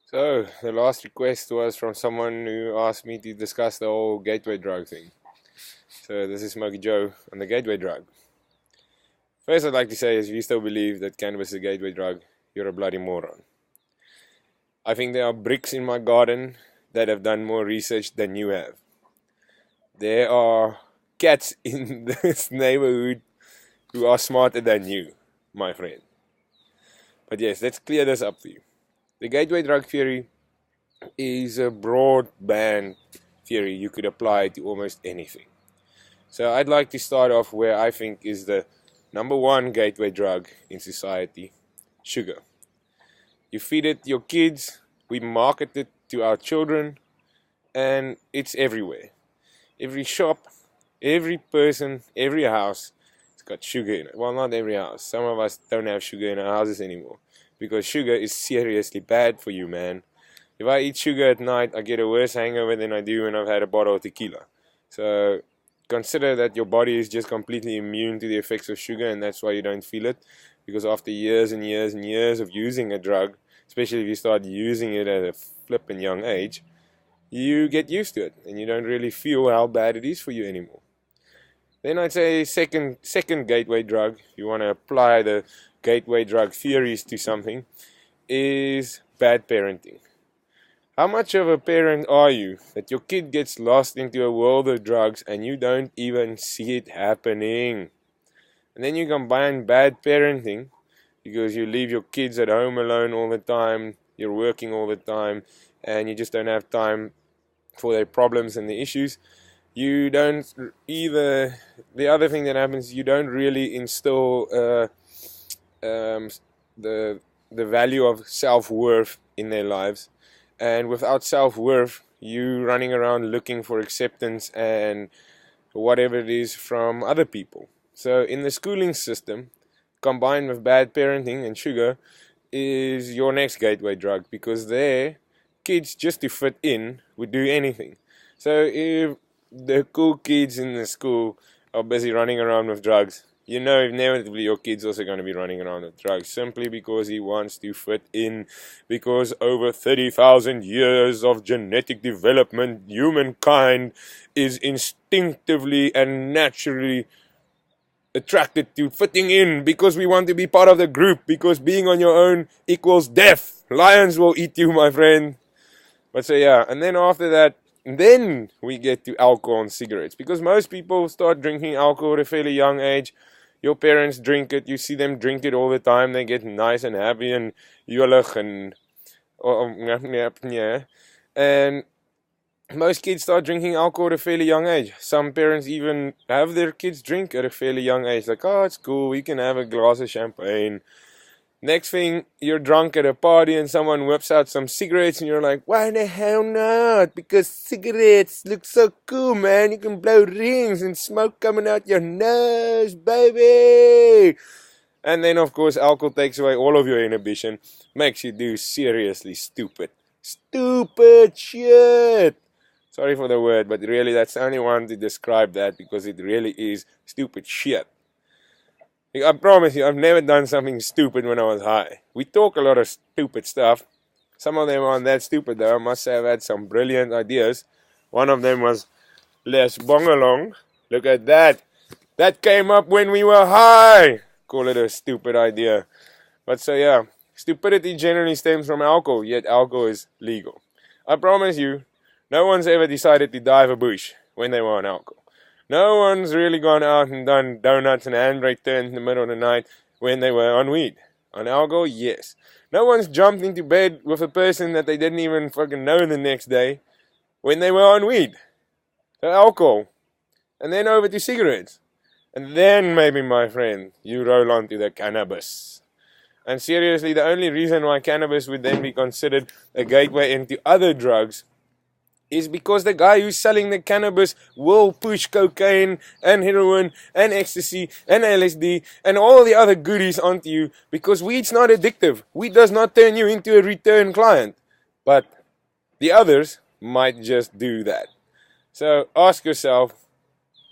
So, the last request was from someone who asked me to discuss the whole gateway drug thing. So, this is Smokey Joe on the gateway drug. First, I'd like to say is if you still believe that cannabis is a gateway drug, you're a bloody moron. I think there are bricks in my garden that have done more research than you have. There are cats in this neighborhood who are smarter than you, my friend. But yes, let's clear this up for you. The gateway drug theory is a broadband theory you could apply to almost anything. So I'd like to start off where I think is the number one gateway drug in society: sugar. You feed it your kids, we market it to our children, and it's everywhere. Every shop, every person, every house, it's got sugar in it. Well, not every house. Some of us don't have sugar in our houses anymore because sugar is seriously bad for you, man. If I eat sugar at night, I get a worse hangover than I do when I've had a bottle of tequila. So consider that your body is just completely immune to the effects of sugar, and that's why you don't feel it. Because after years and years and years of using a drug, especially if you start using it at a flippin' young age, you get used to it, and you don't really feel how bad it is for you anymore. Then I'd say second gateway drug, if you want to apply the gateway drug theories to something, is bad parenting. How much of a parent are you that your kid gets lost into a world of drugs and you don't even see it happening? And then you combine bad parenting because you leave your kids at home alone all the time, you're working all the time, and you just don't have time for their problems and the issues. You don't either. The other thing that happens, you don't really instill the value of self-worth in their lives. And without self-worth, you running around looking for acceptance and whatever it is from other people. So in the schooling system, combined with bad parenting and sugar, is your next gateway drug, because there, kids just to fit in would do anything. So if the cool kids in the school are busy running around with drugs, you know inevitably your kid's also going to be running around with drugs simply because he wants to fit in, because over 30,000 years of genetic development, humankind is instinctively and naturally attracted to fitting in because we want to be part of the group, because being on your own equals death. Lions will eat you, my friend. But so yeah, and then after that, then we get to alcohol and cigarettes, because most people start drinking alcohol at a fairly young age. Your parents drink it, you see them drink it all the time, they get nice and happy and jolig and and most kids start drinking alcohol at a fairly young age. Some parents even have their kids drink at a fairly young age, like, oh, it's cool, we can have a glass of champagne. Next thing, you're drunk at a party and someone whips out some cigarettes and you're like, why the hell not? Because cigarettes look so cool, man. You can blow rings and smoke coming out your nose, baby. And then, of course, alcohol takes away all of your inhibition, makes you do seriously stupid shit. Sorry for the word, but really that's the only one to describe that, because it really is stupid shit. I promise you, I've never done something stupid when I was high. We talk a lot of stupid stuff. Some of them aren't that stupid though. I must have had some brilliant ideas. One of them was Les Bongalong. Look at that. That came up when we were high. Call it a stupid idea. But so yeah, stupidity generally stems from alcohol, yet alcohol is legal. I promise you, no one's ever decided to dive a bush when they were on alcohol. No one's really gone out and done donuts and handbrake turns in the middle of the night when they were on weed. On alcohol, yes. No one's jumped into bed with a person that they didn't even fucking know the next day when they were on weed. So alcohol. And then over to cigarettes. And then maybe, my friend, you roll on to the cannabis. And seriously, the only reason why cannabis would then be considered a gateway into other drugs is because the guy who's selling the cannabis will push cocaine and heroin and ecstasy and LSD and all the other goodies onto you, because weed's not addictive. Weed does not turn you into a return client. But the others might just do that. So ask yourself,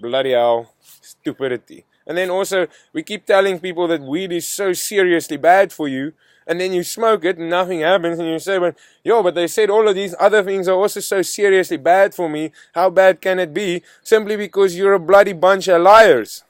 bloody hell, stupidity. And then also, we keep telling people that weed is so seriously bad for you, and then you smoke it and nothing happens, and you say, but they said all of these other things are also so seriously bad for me, how bad can it be? Simply because you're a bloody bunch of liars.